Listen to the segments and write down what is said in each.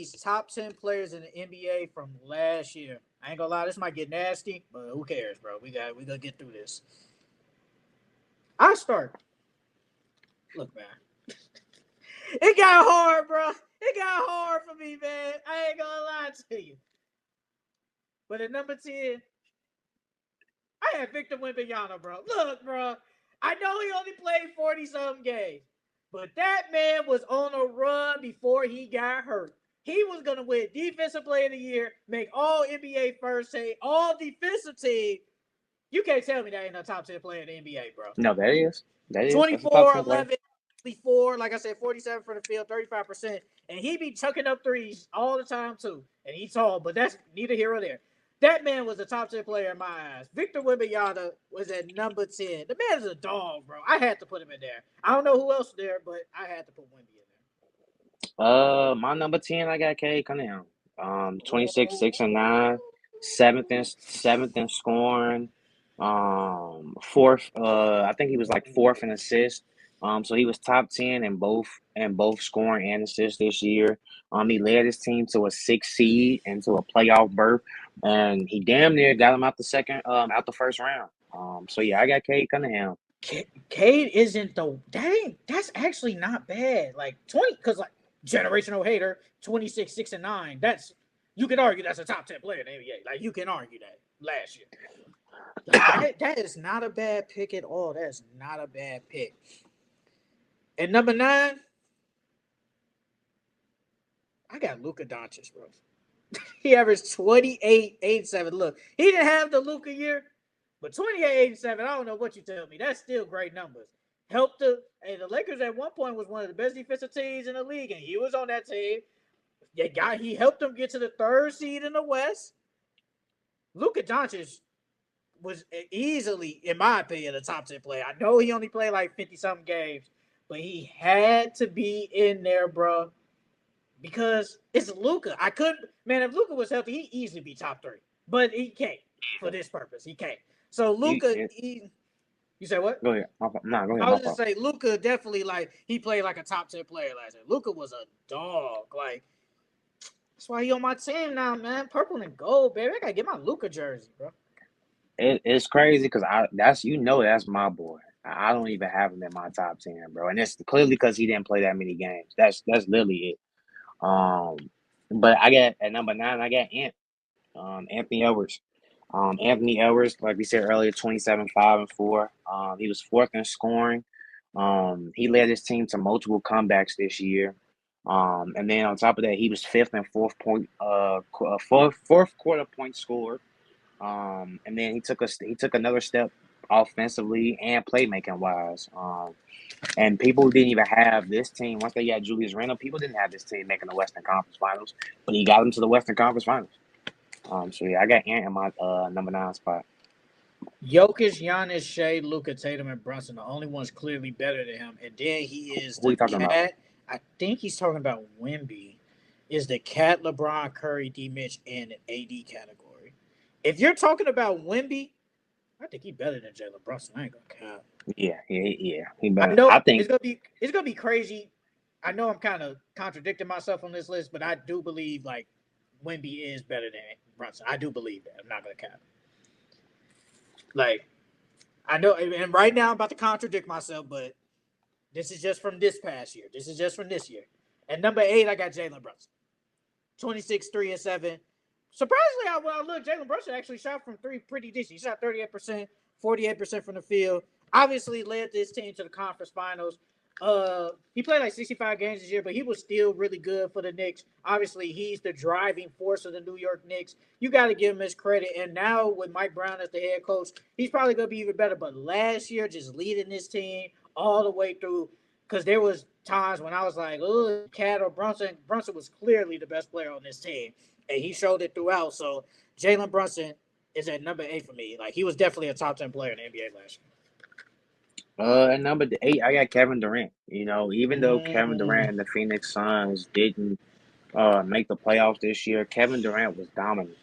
these top 10 players in the NBA from last year. I ain't gonna lie, this might get nasty, but who cares, bro? We gonna get through this. I start. Look, man, it got hard, bro. It got hard for me, man. I ain't gonna lie to you. But at number 10, I had Victor Wembanyama, bro. Look, bro, I know he only played 40-something games, but that man was on a run before he got hurt. He was going to win Defensive Player of the Year, make all NBA first team, all defensive team. You can't tell me that ain't a top 10 player in the NBA, bro. No, that is. That's a top 24, 10 player. 11, 4, like I said, 47 for the field, 35%. And he be chucking up threes all the time, too. And he's tall, but that's neither here or there. That man was a top 10 player in my eyes. Victor Wembanyama was at number 10. The man is a dog, bro. I had to put him in there. I don't know who else there, but I had to put Wemby in My number 10, I got Cade Cunningham. there. 26, 6 and 9, seventh in scoring. Fourth, I think he was like fourth in assists. So he was top 10 in both scoring and assists this year. He led his team to a 6 seed and to a playoff berth, and he damn near got him out the first round. So yeah, I got Cade Cunningham. Cade isn't the dang. That's actually not bad. Like 20, because like generational hater, 26, 6 and 9. That's you can argue that's a top 10 player in the NBA. Like you can argue that last year. Like, that is not a bad pick at all. That's not a bad pick. And number 9, I got Luka Doncic, bro. He averaged 28, 87. Look, he didn't have the Luka year, but 28, 87, I don't know what you tell me. That's still great numbers. Helped the Lakers at one point was one of the best defensive teams in the league, and he was on that team. He helped them get to the 3rd seed in the West. Luka Doncic was easily, in my opinion, a top 10 player. I know he only played like 50-something games, but he had to be in there, bro, because it's Luka. If Luka was healthy, he'd easily be top 3, but he can't for this purpose. He can't. So Luka, you say what? Go ahead. Nah, go ahead. I was just saying, Luka definitely he played like a top 10 player last year. Luka was a dog. Like that's why he on my team now, man. Purple and gold, baby. I gotta get my Luka jersey, bro. It's crazy because that's my boy. I don't even have him in my top 10, bro, and it's clearly because he didn't play that many games. That's literally it. But I got at number 9, I got Anthony Edwards. Anthony Edwards, like we said earlier, 27, 5 and 4. He was 4th in scoring. He led his team to multiple comebacks this year. And then on top of that, he was 5th and fourth quarter point scorer. And then he took another step offensively and playmaking wise. And people didn't even have this team once they got Julius Randle. People didn't have this team making the Western Conference Finals, but he got them to the Western Conference Finals. So yeah, I got Ant in my number 9 spot. Jokic, Giannis, Shea, Luka, Tatum, and Brunson, the only ones clearly better than him. And then he is Who are the you talking cat. about? I think he's talking about Wemby. Is the cat, LeBron, Curry, D. Mitch, and an AD category. If you're talking about Wemby, I think he's better than Jalen Brunson. I ain't gonna count. Yeah. He I better. know I think it's gonna be crazy. I know I'm kind of contradicting myself on this list, but I do believe like Wemby is better than Brunson. I do believe that. I'm not gonna count. Like I know, and right now I'm about to contradict myself, but this is just from this past year. This is just from this year. At number 8, I got Jalen Brunson. 26, 3 and 7. Surprisingly, when I look, Jalen Brunson actually shot from 3 pretty decent. He shot 38%, 48% from the field. Obviously led this team to the conference finals. He played like 65 games this year, but he was still really good for the Knicks. Obviously, he's the driving force of the New York Knicks. You got to give him his credit. And now with Mike Brown as the head coach, he's probably going to be even better. But last year, just leading this team all the way through, because there was times when I was like, oh, Cat or Brunson. Brunson was clearly the best player on this team, and he showed it throughout. So Jalen Brunson is at number 8 for me. Like, he was definitely a top 10 player in the NBA last year. At number 8, I got Kevin Durant. Even though Kevin Durant and the Phoenix Suns didn't make the playoffs this year, Kevin Durant was dominant.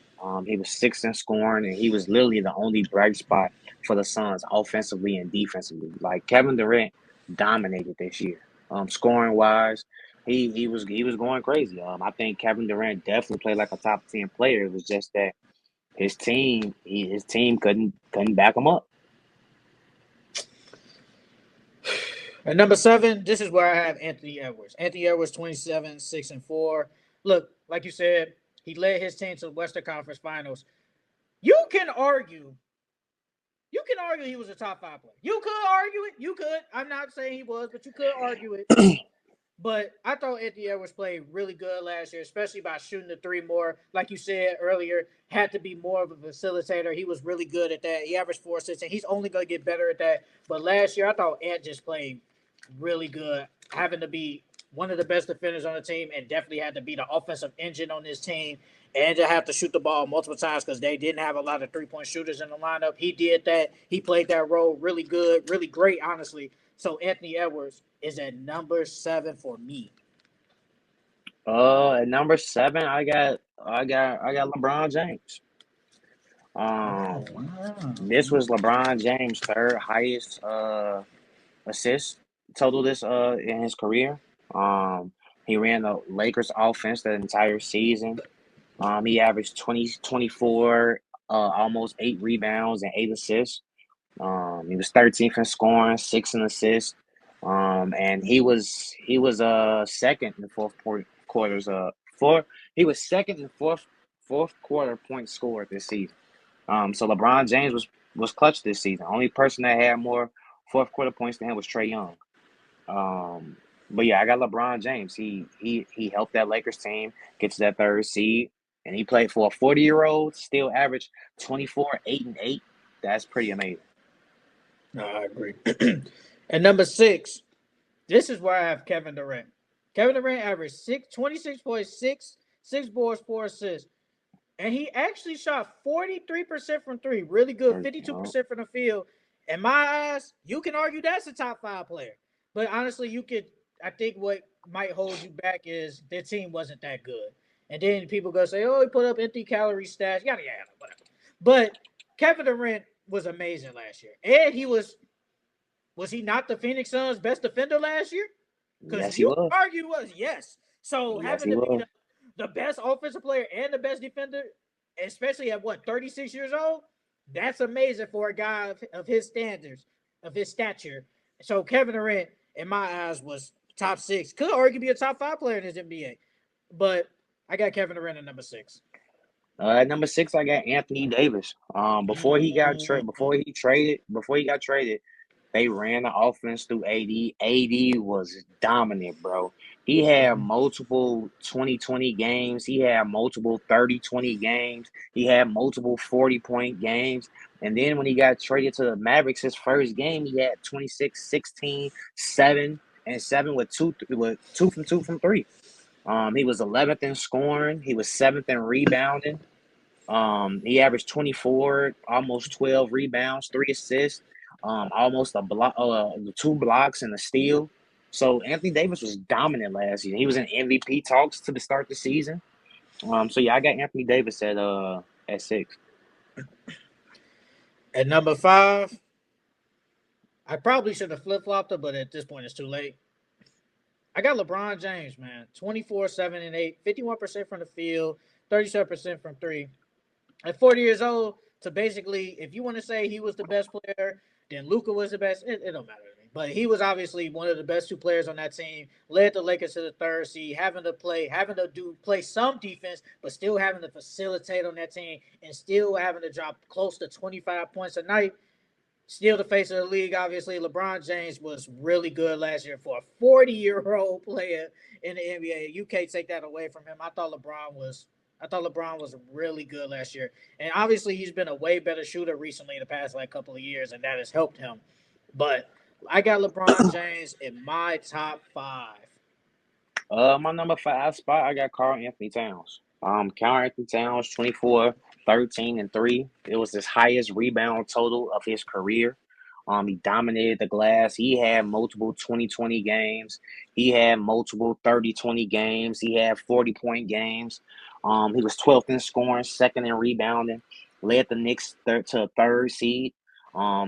He was 6th in scoring, and he was literally the only bright spot for the Suns offensively and defensively. Like Kevin Durant dominated this year, scoring wise. he was going crazy. I think Kevin Durant definitely played like a top 10 player. It was just that his team couldn't back him up. At number 7, this is where I have Anthony Edwards. Anthony Edwards, 27, 6-4. Look, like you said, he led his team to the Western Conference Finals. You can argue. You can argue he was a top 5 player. You could argue it. You could. I'm not saying he was, but you could argue it. But I thought Anthony Edwards played really good last year, especially by shooting the three more. Like you said earlier, had to be more of a facilitator. He was really good at that. He averaged 4 assists, and he's only going to get better at that. But last year, I thought Ant just played really good, having to be one of the best defenders on the team and definitely had to be the offensive engine on this team and to have to shoot the ball multiple times because they didn't have a lot of three-point shooters in the lineup. He did that. He played that role really good, really great, honestly. So Anthony Edwards is at number 7 for me. At number 7, I got LeBron James. Wow. This was LeBron James' third highest assist total this in his career. He ran the Lakers offense the entire season. He averaged 24, almost 8 rebounds and 8 assists. He was 13th in scoring, 6th in assists. And he was second in the fourth quarters. He was second in fourth quarter point scored this season. So LeBron James was clutch this season. Only person that had more fourth quarter points than him was Trae Young. But yeah, I got LeBron James. He helped that Lakers team get to that third seed, and he played for a 40-year-old, still averaged 24, 8 and 8. That's pretty amazing. No, I agree. At number 6, this is where I have Kevin Durant. Kevin Durant averaged 26.6, 6 boards, 4 assists. And he actually shot 43% from 3. Really good. 52% from the field. In my eyes, you can argue that's a top 5 player. But honestly, I think what might hold you back is their team wasn't that good. And then people go say, oh, he put up empty calorie stats, yada, yada, whatever. But Kevin Durant was amazing last year. And was he not the Phoenix Suns' best defender last year? Because Yes, he you was. argue was, yes. So Yes, having he to be was. the best offensive player and the best defender, especially at 36 years old, that's amazing for a guy of his standards, of his stature. So Kevin Durant, in my eyes, was top 6. Could argue be a top 5 player in his NBA. But I got Kevin Durant at number 6. At number 6, I got Anthony Davis. Before he got traded, they ran the offense through AD. AD was dominant, bro. He had multiple 20-20 games. He had multiple 30-20 games. He had multiple 40-point games. And then when he got traded to the Mavericks, his first game, he had 26, 16, 7, and 7 with 2 from 3. He was 11th in scoring. He was 7th in rebounding. He averaged 24, almost 12 rebounds, 3 assists, almost a block, 2 blocks and a steal. So Anthony Davis was dominant last season. He was in MVP talks to the start the season. So yeah, I got Anthony Davis at 6. At number 5, I probably should have flip flopped it, but at this point it's too late. I got LeBron James, man. 24, 7, and 8, 51% from the field, 37% from 3. At 40 years old, to basically, if you want to say he was the best player, then Luka was the best. It don't matter to me. But he was obviously one of the best 2 players on that team. Led the Lakers to the third seed, having to play some defense, but still having to facilitate on that team, and still having to drop close to 25 points a night. Still the face of the league, obviously. LeBron James was really good last year for a 40-year-old player in the NBA. You can't take that away from him. I thought LeBron was really good last year. And obviously he's been a way better shooter recently the past couple of years, and that has helped him. But I got LeBron James in my top 5. My number 5 spot, I got Karl Anthony Towns. Karl Anthony Towns, 24, 13, and 3. It was his highest rebound total of his career. He dominated the glass. He had multiple 20-20 games. He had multiple 30-20 games. He had 40-point games. He was 12th in scoring, 2nd in rebounding. Led the Knicks to a third seed.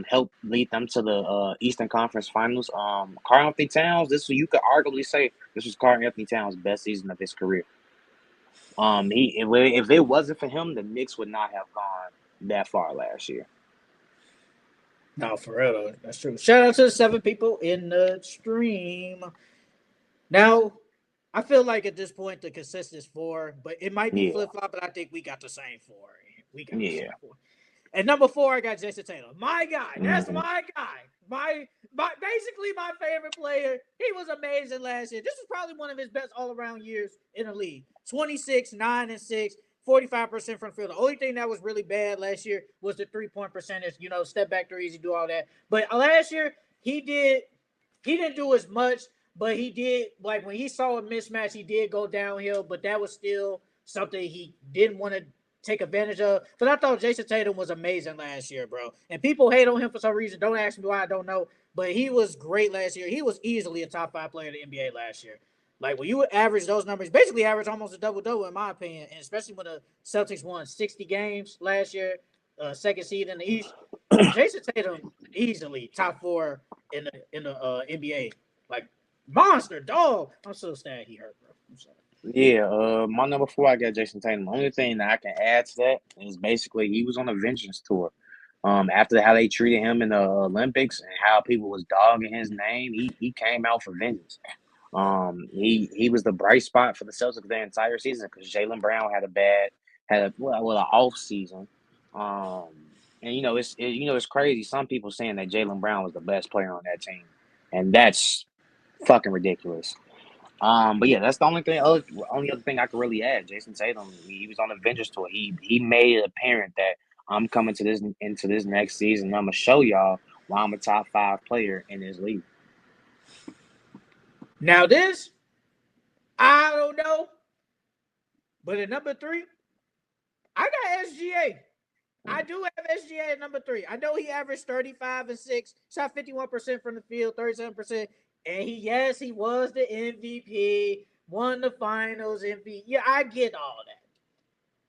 helped lead them to the Eastern Conference Finals. Karl Anthony Towns, you could arguably say this was Karl Anthony Towns' best season of his career. If it wasn't for him, the Knicks would not have gone that far last year. No, for real though. That's true. Shout out to the 7 people in the stream. Now, I feel like at this point the consensus 4, but it might be Yeah, flip flop. But I think we got the same 4. We got the yeah. same 4. And number 4, I got Jason Tatum. My guy. That's Mm-hmm. my guy. My basically my favorite player. He was amazing last year. This was probably one of his best all around years in the league. 26, 9 and 6. 45% from the field. The only thing that was really bad last year was the 3-point percentage. You know, step back threes, you do all that. But last year he didn't do as much, but he did, like when he saw a mismatch, he did go downhill, but that was still something he didn't want to take advantage of. But I thought Jason Tatum was amazing last year, bro. And people hate on him for some reason. Don't ask me why, I don't know. But he was great last year. He was easily a top 5 player in the NBA last year. Like when you average those numbers, basically average almost a double-double in my opinion, and especially when the Celtics won 60 games last year, second seed in the East. Jason Tatum easily top 4 in the NBA. Like monster dog. I'm so sad he hurt, bro. I'm sorry. Yeah, my number 4, I got Jason Tatum. The only thing that I can add to that is basically he was on a vengeance tour. After how they treated him in the Olympics and how people was dogging his name, he came out for vengeance. He was the bright spot for the Celtics the entire season because Jaylen Brown had an off season. Um, and it's crazy. Some people saying that Jaylen Brown was the best player on that team, and that's fucking ridiculous. But yeah, that's the only other thing I could really add. Jason Tatum, he was on a vengeance tour. He made it apparent that I'm coming to this into this next season. And I'm gonna show y'all why I'm a top 5 player in this league. Now this, I don't know, but at number 3, I got SGA. I do have SGA at number 3. I know he averaged 35 and 6, shot 51% from the field, 37%. And he was the MVP, won the finals MVP. Yeah, I get all that.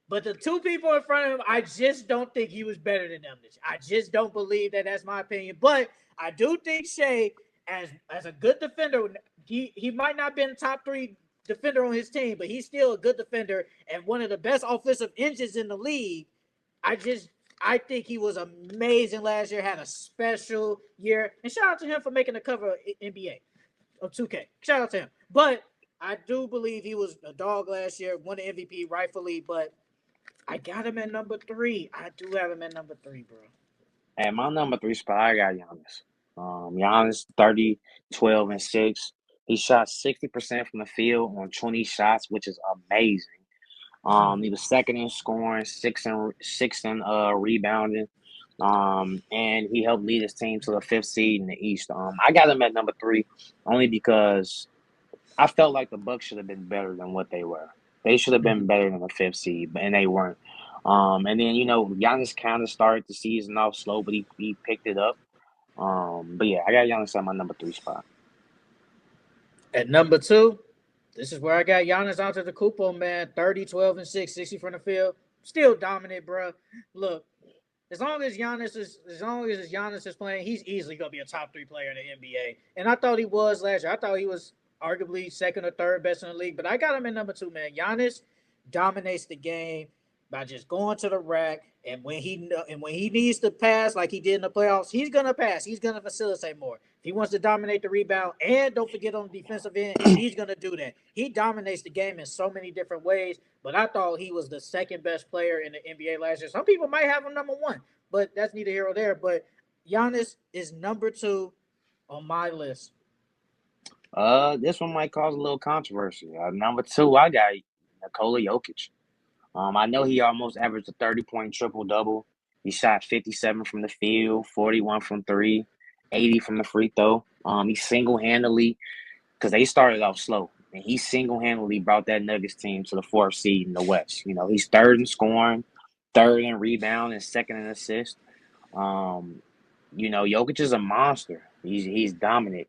But the 2 people in front of him, I just don't think he was better than them. I just don't believe that. That's my opinion. But I do think Shea, as a good defender, he might not have been top 3 defender on his team, but he's still a good defender and one of the best offensive engines in the league. I think he was amazing last year, had a special year. And shout out to him for making the cover of NBA of 2K. Shout out to him. But I do believe he was a dog last year, won the MVP rightfully, but I got him at number 3. I do have him at number 3, bro. At my number 3 spot, I got Giannis. Giannis 30, 12, and 6. He shot 60% from the field on 20 shots, which is amazing. He was second in scoring, sixth in rebounding. And he helped lead his team to the 5th seed in the East. I got him at number 3 only because I felt like the Bucks should have been better than what they were. They should have been better than the 5th seed, and they weren't. And then Giannis kind of started the season off slow, but he picked it up. But yeah, I got Giannis at my number 3 spot. At number 2, this is where I got Giannis Antetokounmpo, man. 30, 12, and 6, 60 from the field. Still dominant, bro. Look, as long as Giannis is playing, he's easily gonna be a top 3 player in the NBA. And I thought he was last year. I thought he was arguably second or third best in the league, but I got him at number 2, man. Giannis dominates the game by just going to the rack, and when he needs to pass like he did in the playoffs, he's gonna pass. He's gonna facilitate more. If he wants to dominate the rebound, and don't forget on the defensive end, he's gonna do that. He dominates the game in so many different ways. But I thought he was the second best player in the NBA last year. Some people might have him number 1, but that's neither here or there. But Giannis is number 2 on my list. This one might cause a little controversy. Number 2, I got Nikola Jokic. I know he almost averaged a 30-point triple-double. He shot 57 from the field, 41 from 3, 80 from the free throw. He single-handedly, because they started off slow, and he single-handedly brought that Nuggets team to the 4th seed in the West. He's 3rd in scoring, 3rd in rebound, and 2nd in assist. Jokic is a monster. He's dominant.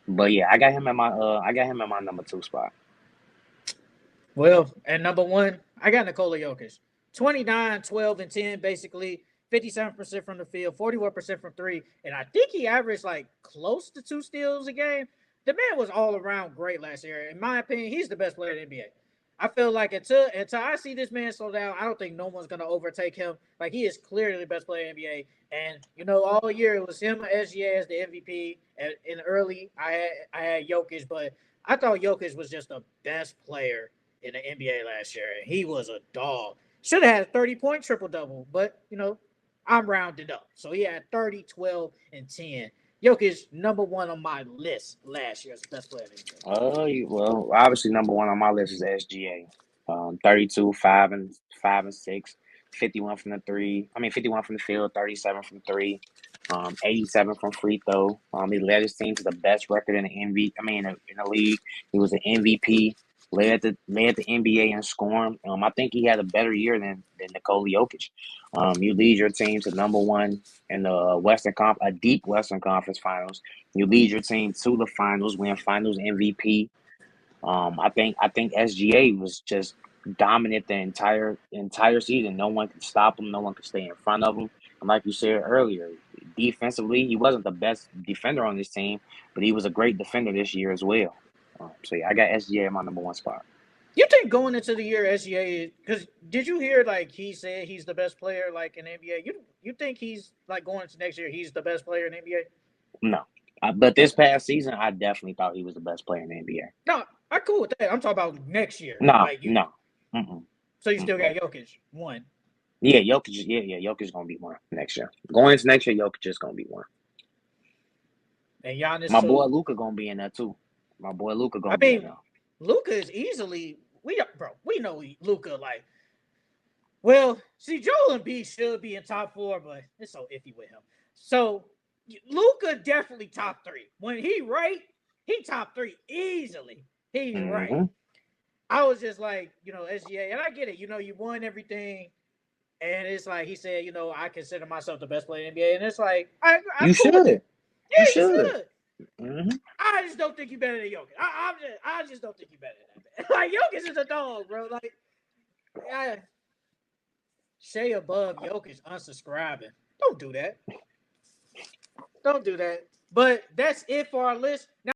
But yeah, I got him at my number 2 spot. Well, at number 1, I got Nikola Jokic. 29, 12, and 10, basically. 57% from the field, 41% from three, and I think he averaged like close to 2 steals a game. The man was all around great last year. In my opinion, he's the best player in the NBA. I feel like until I see this man slow down, I don't think no one's gonna overtake him. Like he is clearly the best player in the NBA. And all year it was him, SGA as the MVP. And in early, I had Jokic, but I thought Jokic was just the best player in the NBA last year. And he was a dog. Should have had a 30-point triple double, but I'm rounded up. So he had 30, 12, and 10. Jokic number one on my list last year as the best player in the NBA. Well, obviously number one on my list is SGA. 32, 5 and 6, 51 from the three. I mean, 51 from the field, 37 from three, 87 from free throw. He led his team to the best record in the in the league. He was an MVP. Led the NBA in scoring. I think he had a better year than Nikola Jokic. You lead your team to number one in the a deep Western Conference Finals. You lead your team to the finals, win Finals MVP. I think SGA was just dominant the entire season. No one could stop him. No one could stay in front of him. And like you said earlier, defensively, he wasn't the best defender on this team, but he was a great defender this year as well. So yeah, I got SGA in my number one spot. You think going into the year SGA, because did you hear like he said he's the best player like in the NBA? You think he's like going into next year he's the best player in the NBA? No, but this past season, I definitely thought he was the best player in the NBA. No, I'm cool with that. I'm talking about next year. No, Like you, no. Mm-mm. so you still got Jokic one. Yeah, Jokic. Yeah, Jokic gonna be one next year. Going into next year, Jokic is gonna be one. And Giannis. My boy Luka gonna be in there too. My boy Luka gonna be in there. Luka is easily we know Luka like. Well, see, Joel Embiid should be in top 4, but it's so iffy with him. So Luka definitely top 3. When he top 3 easily. He right. I was just like, SGA, and I get it. You won everything, and it's like he said, I consider myself the best player in the NBA, and it's like you should. Yeah, you should. Mm-hmm. I just don't think you better than Jokic. I just don't think you better than that. Like Jokic is a dog, bro. Like, Shea above Jokic unsubscribing. Don't do that. Don't do that. But that's it for our list. Now